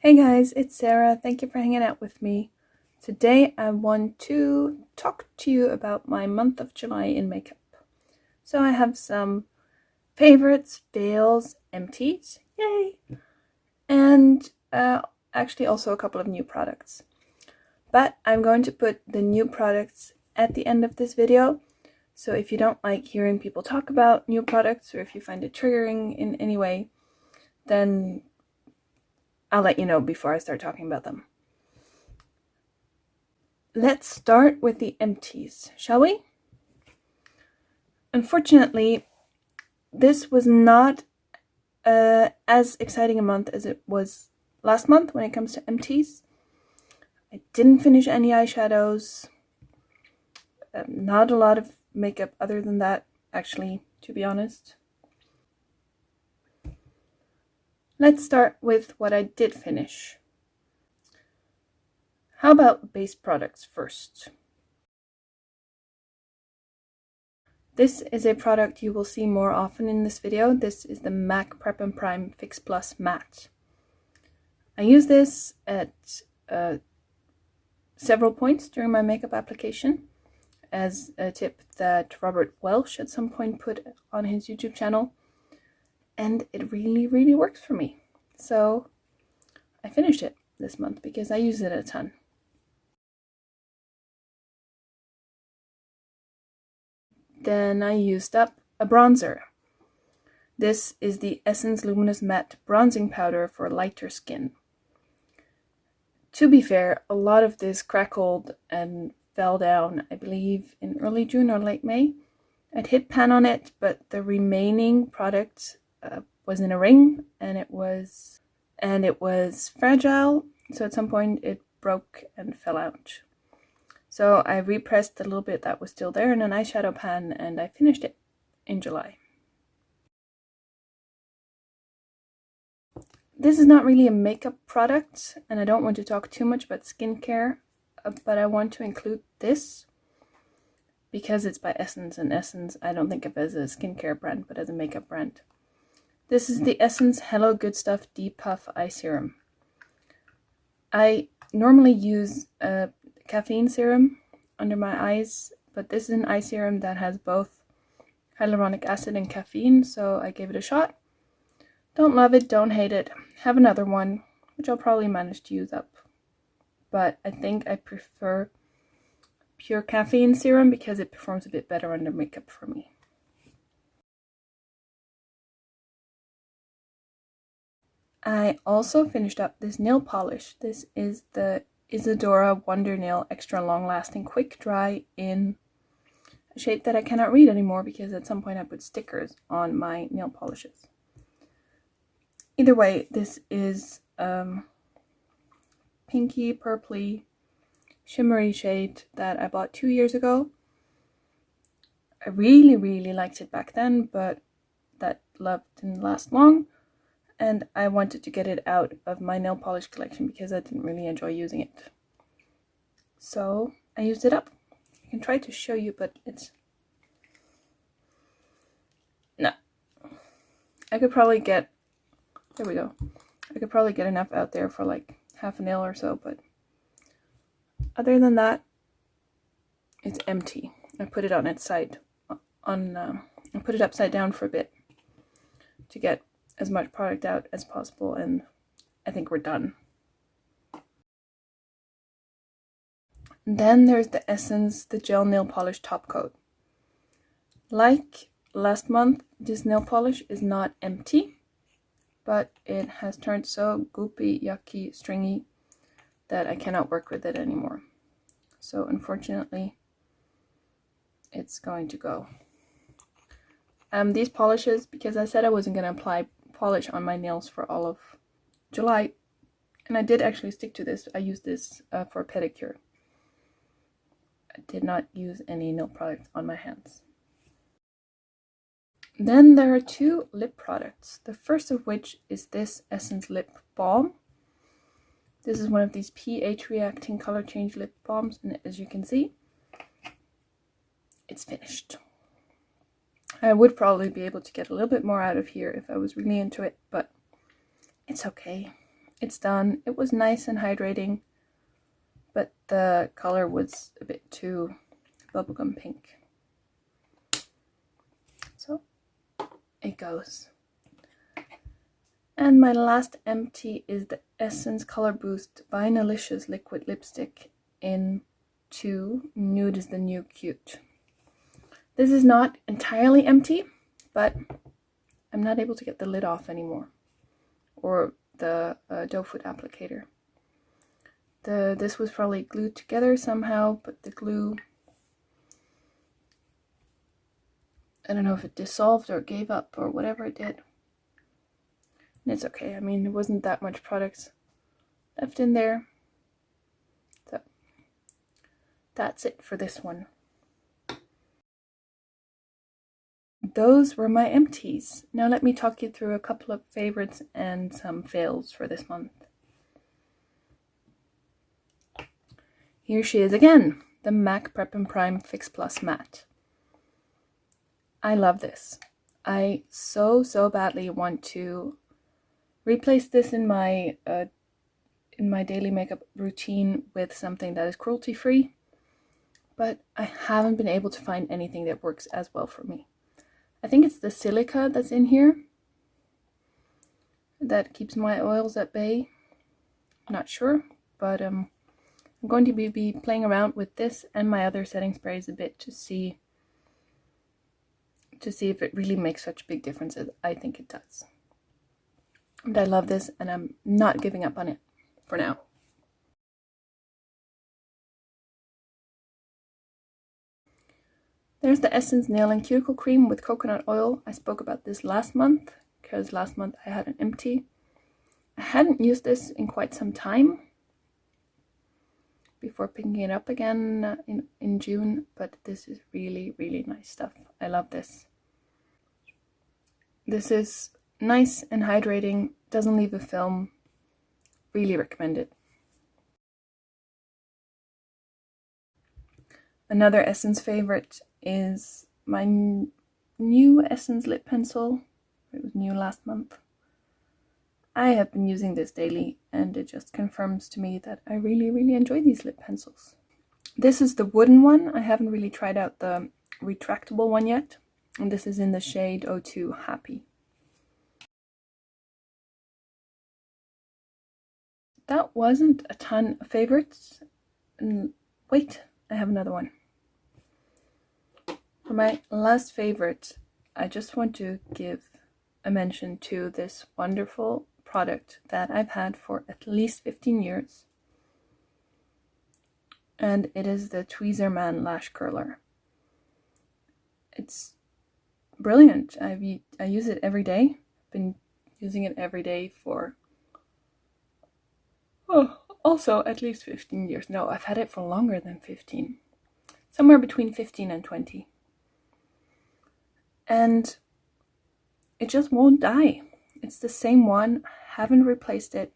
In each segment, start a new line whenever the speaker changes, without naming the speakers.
Hey guys, it's Sarah. Thank you for hanging out with me. Today I want to talk to you about my month of July in makeup. So I have some favorites, fails, empties, yay, and actually also a couple of new products. But I'm going to put the new products at the end of this video. So if you don't like hearing people talk about new products, or if you find it triggering in any way, then I'll let you know before I start talking about them. Let's start with the empties, shall we? Unfortunately, this was not as exciting a month as it was last month when it comes to empties. I didn't finish any eyeshadows. Not a lot of makeup other than that, actually, to be honest. Let's start with what I did finish. How about base products first? This is a product you will see more often in this video. This is the MAC Prep and Prime Fix Plus Matte. I use this at several points during my makeup application as a tip that Robert Welsh at some point put on his YouTube channel, and it really works for me. So I finished it this month because I use it a ton. Then I used up a bronzer. This is the Essence Luminous Matte Bronzing Powder for lighter skin. To be fair, a lot of this crackled and fell down, I believe, in early June or late May. I'd hit pan on it, but the remaining product was in a ring, and it was fragile, so at some point it broke and fell out. So I repressed the little bit that was still there in an eyeshadow pan, and I finished it in July. This is not really a makeup product, and I don't want to talk too much about skincare, but I want to include this because it's by Essence, and Essence I don't think of as a skincare brand, but as a makeup brand. This is the Essence Hello Good Stuff Deep Puff Eye Serum. I normally use a caffeine serum under my eyes, but this is an eye serum that has both hyaluronic acid and caffeine, so I gave it a shot. Don't love it, don't hate it. Have another one, which I'll probably manage to use up. But I think I prefer pure caffeine serum because it performs a bit better under makeup for me. I also finished up this nail polish. This is the Isadora Wonder Nail Extra Long Lasting Quick Dry in a shade that I cannot read anymore because at some point I put stickers on my nail polishes. Either way, this is pinky, purpley, shimmery shade that I bought 2 years ago. I really liked it back then, but that love didn't last long, and I wanted to get it out of my nail polish collection because I didn't really enjoy using it. So I used it up. I can try to show you, but it's... no. I could probably get... there we go. I could probably get enough out there for like half a nail or so, but other than that, it's empty. I put it on its side, I put it upside down for a bit to get as much product out as possible, and I think we're done. Then there's the Essence, the Gel Nail Polish Top Coat. Like last month, this nail polish is not empty, but it has turned so goopy, yucky, stringy that I cannot work with it anymore. So unfortunately, it's going to go. These polishes, because I said I wasn't going to apply polish on my nails for all of July, and I did actually stick to this. I used this for a pedicure. I did not use any nail products on my hands. Then there are two lip products. The first of which is this Essence Lip Balm. This is one of these pH reacting color change lip balms, and as you can see, it's finished. I would probably be able to get a little bit more out of here if I was really into it, but it's okay. it's done. It was nice and hydrating, but the color was a bit too bubblegum pink. So it goes. And my last empty is the Essence Color Boost Vinylicious Liquid Lipstick in 2 Nude is the New Cute. This is not entirely empty, but I'm not able to get the lid off anymore, or the doe foot applicator. This was probably glued together somehow, but the glue, I don't know if it dissolved or gave up or whatever it did. And it's okay. I mean, there wasn't that much product left in there. So that's it for this one. Those were my empties. Now let me talk you through a couple of favorites and some fails for this month. Here she is again, the MAC Prep and Prime Fix Plus Matte. I love this. I so badly want to replace this in my daily makeup routine with something that is cruelty-free, but I haven't been able to find anything that works as well for me. I think it's the silica that's in here that keeps my oils at bay. I'm not sure, but I'm going to be playing around with this and my other setting sprays a bit to see if it really makes such big differences. I think it does. And I love this, and I'm not giving up on it for now. There's the Essence Nail and Cuticle Cream with coconut oil. I spoke about this last month, because last month I had an empty. I hadn't used this in quite some time before picking it up again in June, but this is really nice stuff. I love this. This is nice and hydrating, doesn't leave a film. Really recommend it. Another Essence favorite is my new Essence lip pencil. It was new last month. I have been using this daily, and it just confirms to me that I really enjoy these lip pencils. This is the wooden one. I haven't really tried out the retractable one yet, and this is in the shade 02 Happy. That wasn't a ton of favorites. Wait, I have another one. For my last favorite, I just want to give a mention to this wonderful product that I've had for at least 15 years. And it is the Tweezerman Lash Curler. It's brilliant. I use it every day. I've been using it every day for also at least 15 years. No, I've had it for longer than 15. Somewhere between 15 and 20. And it just won't die. It's the same one. I haven't replaced it.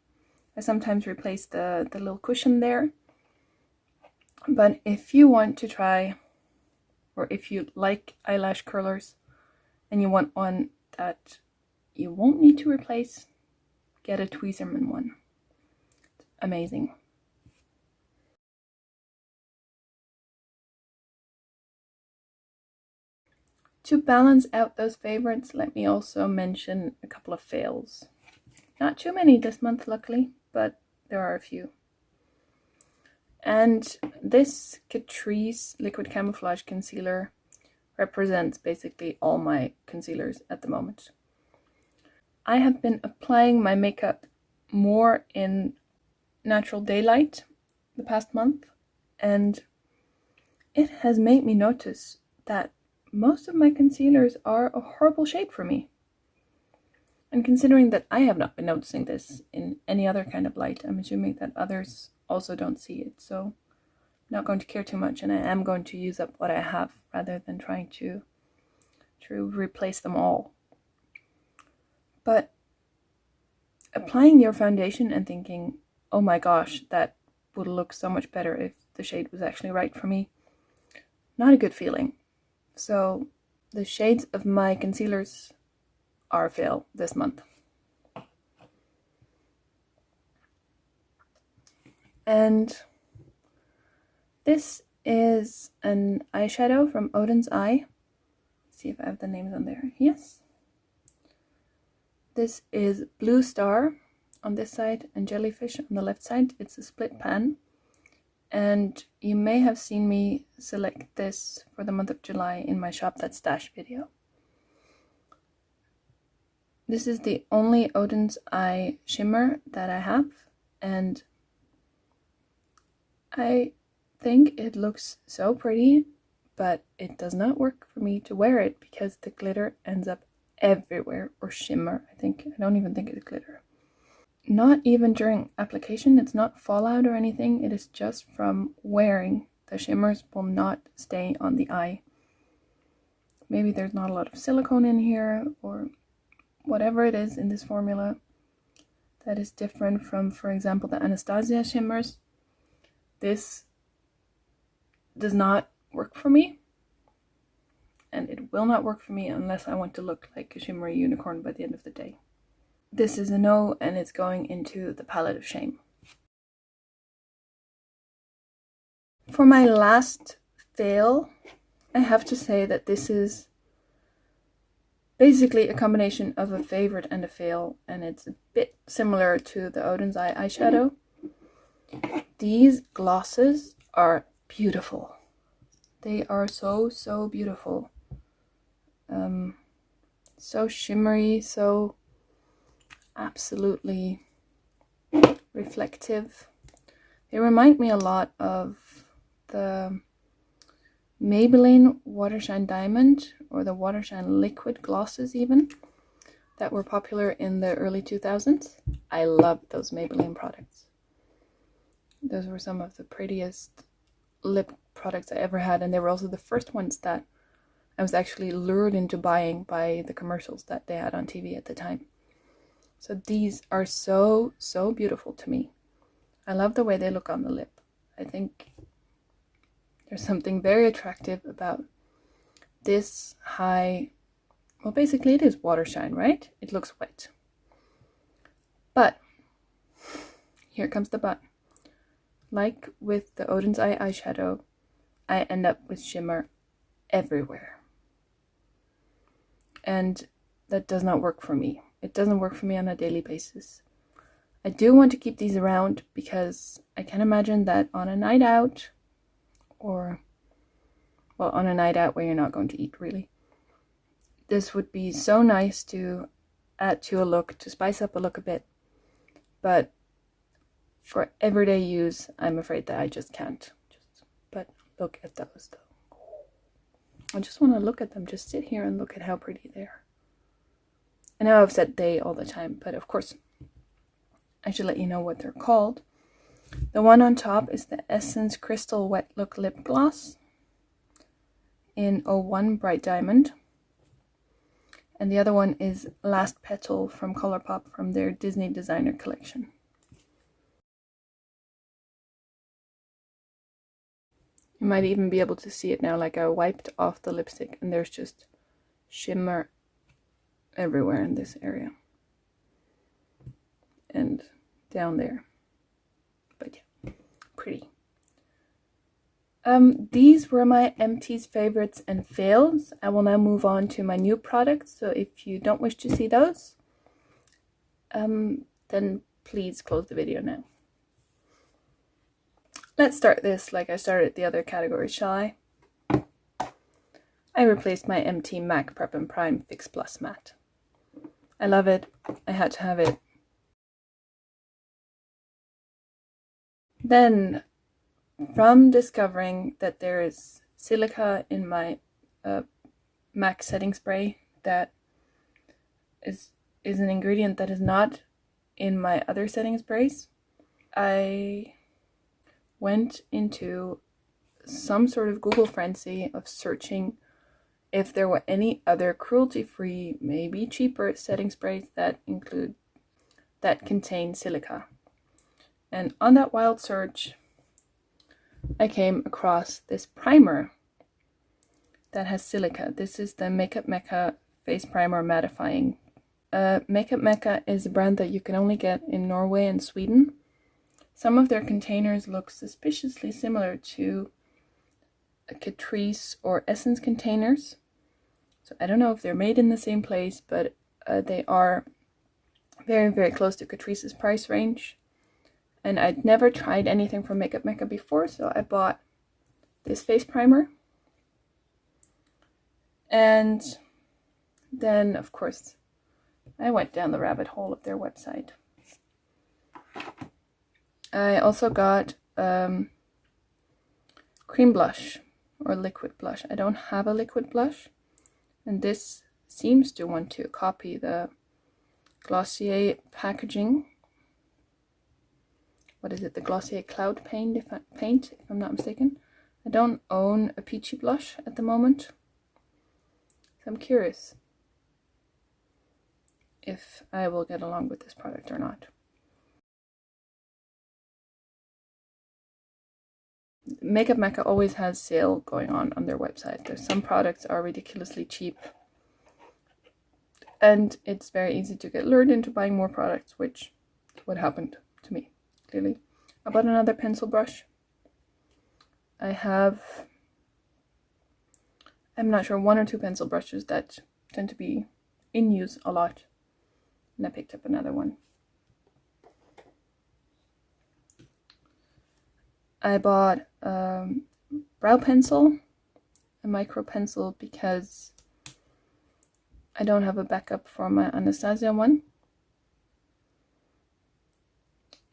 I sometimes replace the little cushion there. But if you want to try, or if you like eyelash curlers and you want one that you won't need to replace, get a Tweezerman one. It's amazing. To balance out those favorites, let me also mention a couple of fails. Not too many this month, luckily, but there are a few. And this Catrice Liquid Camouflage Concealer represents basically all my concealers at the moment. I have been applying my makeup more in natural daylight the past month, and it has made me notice that most of my concealers are a horrible shade for me. And considering that I have not been noticing this in any other kind of light, I'm assuming that others also don't see it. So I'm not going to care too much, and I am going to use up what I have rather than trying to replace them all. But applying your foundation and thinking, oh my gosh, that would look so much better if the shade was actually right for me, not a good feeling. So the shades of my concealers are a fail this month. And this is an eyeshadow from Odin's Eye. Let's see if I have the names on there. Yes. This is Blue Star on this side and Jellyfish on the left side. It's a split pan. And you may have seen me select this for the month of July in my Shop That Stash video. This is the only Odin's Eye shimmer that I have, and I think it looks so pretty, but it does not work for me to wear it because the glitter ends up everywhere, or shimmer, I don't even think it's glitter. Not even during application, it's not fallout or anything, it is just from wearing. The shimmers will not stay on the eye. Maybe there's not a lot of silicone in here, or whatever it is in this formula that is different from, for example, the Anastasia shimmers. This does not work for me, and it will not work for me unless I want to look like a shimmery unicorn by the end of the day. This is a no, and it's going into the palette of shame. For my last fail, I have to say that this is basically a combination of a favorite and a fail, and it's a bit similar to the Odin's Eye eyeshadow. These glosses are beautiful. They are so beautiful. So shimmery, so absolutely reflective. They remind me a lot of the Maybelline Watershine Diamond, or the Watershine Liquid glosses even, that were popular in the early 2000s. I love those Maybelline products. Those were some of the prettiest lip products I ever had, and they were also the first ones that I was actually lured into buying by the commercials that they had on TV at the time. So these are so beautiful to me. I love the way they look on the lip. I think there's something very attractive about this high, well, basically it is water shine, right? It looks wet. But here comes the but. Like with the Odin's Eye eyeshadow, I end up with shimmer everywhere. And that does not work for me. It doesn't work for me on a daily basis. I do want to keep these around because I can imagine that on a night out, or, well, on a night out where you're not going to eat really, this would be so nice to add to a look, to spice up a look a bit. But for everyday use, I'm afraid that I just can't. But look at those though. I just want to look at them, just sit here and look at how pretty they are. I know I've said they all the time, but of course I should let you know what they're called. The one on top is the Essence Crystal Wet Look Lip Gloss in 01 Bright Diamond. And the other one is Last Petal from Colourpop from their Disney Designer Collection. You might even be able to see it now, like I wiped off the lipstick and there's just shimmer everywhere in this area. And down there. But yeah, pretty. These were my empties, favorites, and fails. I will now move on to my new products, so if you don't wish to see those, then please close the video now. Let's start this like I started the other categories, shall I? I replaced my empty MAC Prep and Prime Fix Plus matte. I love it. I had to have it. Then, from discovering that there is silica in my MAC setting spray that is an ingredient that is not in my other setting sprays, I went into some sort of Google frenzy of searching if there were any other cruelty-free, maybe cheaper setting sprays that contain silica. And on that wild search, I came across this primer that has silica. This is the Makeup Mecca Face Primer Mattifying. Makeup Mecca is a brand that you can only get in Norway and Sweden. Some of their containers look suspiciously similar to Catrice or Essence containers. So I don't know if they're made in the same place, but they are very, very close to Catrice's price range. And I'd never tried anything from Makeup Mecca before, so I bought this face primer. And then, of course, I went down the rabbit hole of their website. I also got cream blush or liquid blush. I don't have a liquid blush, and this seems to want to copy the Glossier packaging. What is it? The Glossier Cloud Paint, if I'm not mistaken. I don't own a peachy blush at the moment, so I'm curious if I will get along with this product or not. Makeup Mecca always has sale going on their website. There's some products are ridiculously cheap, and it's very easy to get lured into buying more products, which is what happened to me, clearly. I bought another pencil brush. I have, I'm not sure, 1 or 2 pencil brushes that tend to be in use a lot, and I picked up another one. I bought a brow pencil, a micro pencil, because I don't have a backup for my Anastasia one.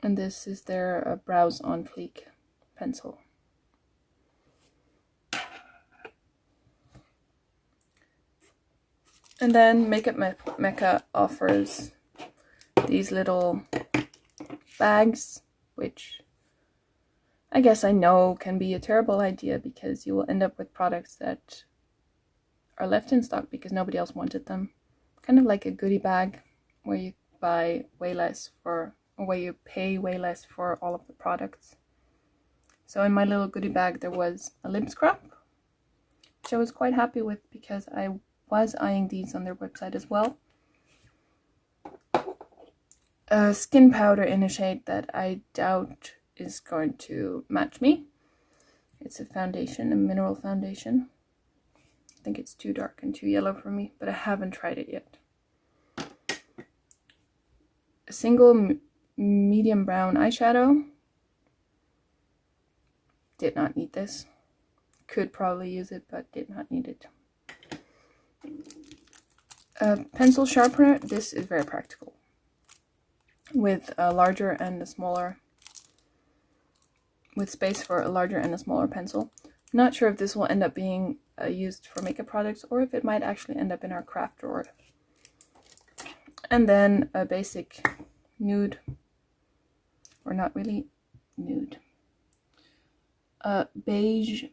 And this is their Brows on Fleek pencil. And then Makeup Mecca offers these little bags, which I guess I know can be a terrible idea because you will end up with products that are left in stock because nobody else wanted them. Kind of like a goodie bag where you buy way less for, or where you pay way less for all of the products. So in my little goodie bag there was a lip scrub, which I was quite happy with because I was eyeing these on their website as well. A skin powder in a shade that I doubt is going to match me. It's a foundation, a mineral foundation. I think it's too dark and too yellow for me, but I haven't tried it yet. A single medium brown eyeshadow. Did not need this. Could probably use it, but did not need it. A pencil sharpener. This is very practical, with a larger and a smaller, with space for a larger and a smaller pencil. Not sure if this will end up being used for makeup products or if it might actually end up in our craft drawer. And then a basic nude, or not really nude, beige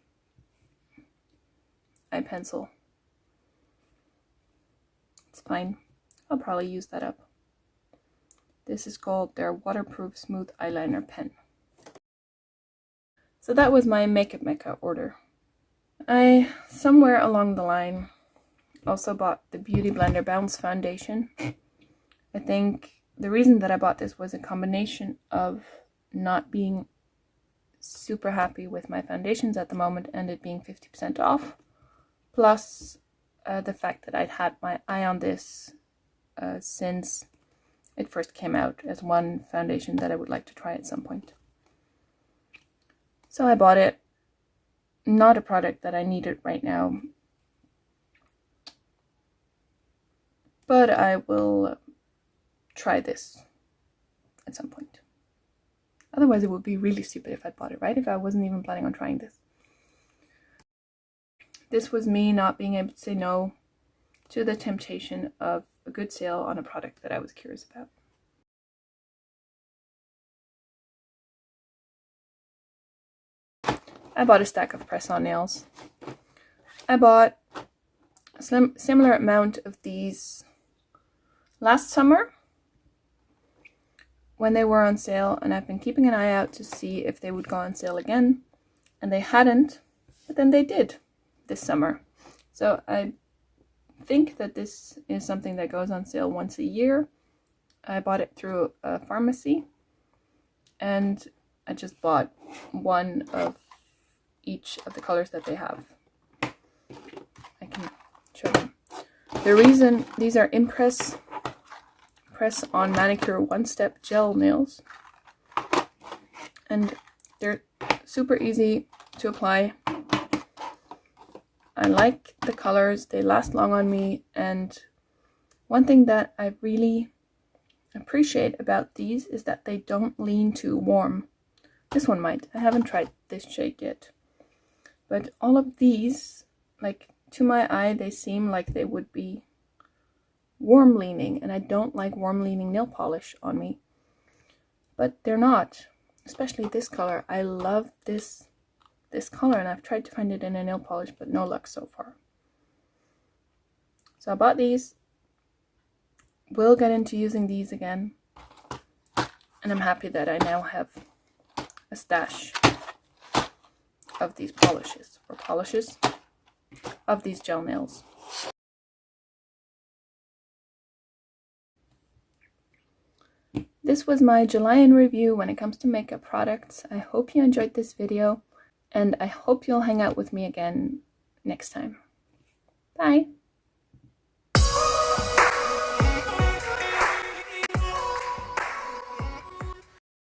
eye pencil. It's fine. I'll probably use that up. This is called their Waterproof Smooth Eyeliner Pen. So that was my Makeup Mecca order. I, somewhere along the line, also bought the Beauty Blender Bounce Foundation. I think the reason that I bought this was a combination of not being super happy with my foundations at the moment and it being 50% off, plus the fact that I'd had my eye on this since it first came out as one foundation that I would like to try at some point. So I bought it. Not a product that I needed right now, but I will try this at some point. Otherwise it would be really stupid if I bought it, right? If I wasn't even planning on trying this. This was me not being able to say no to the temptation of a good sale on a product that I was curious about. I bought a stack of press-on nails. I bought a similar amount of these last summer when they were on sale, and I've been keeping an eye out to see if they would go on sale again, and they hadn't, but then they did this summer. So I think that this is something that goes on sale once a year. I bought it through a pharmacy, and I just bought one of each of the colors that they have. I can show them. The reason these are Impress Press on Manicure One Step Gel Nails, and they're super easy to apply. I like the colors, they last long on me, and one thing that I really appreciate about these is that they don't lean too warm. This one might. I haven't tried this shade yet. But all of these, like, to my eye, they seem like they would be warm leaning, and I don't like warm leaning nail polish on me. But they're not. Especially this color. I love this color, and I've tried to find it in a nail polish, but no luck so far. So I bought these. Will get into using these again, and I'm happy that I now have a stash of these polishes of these gel nails. This was my July in review when it comes to makeup products. I hope you enjoyed this video, and I hope you'll hang out with me again next time. Bye!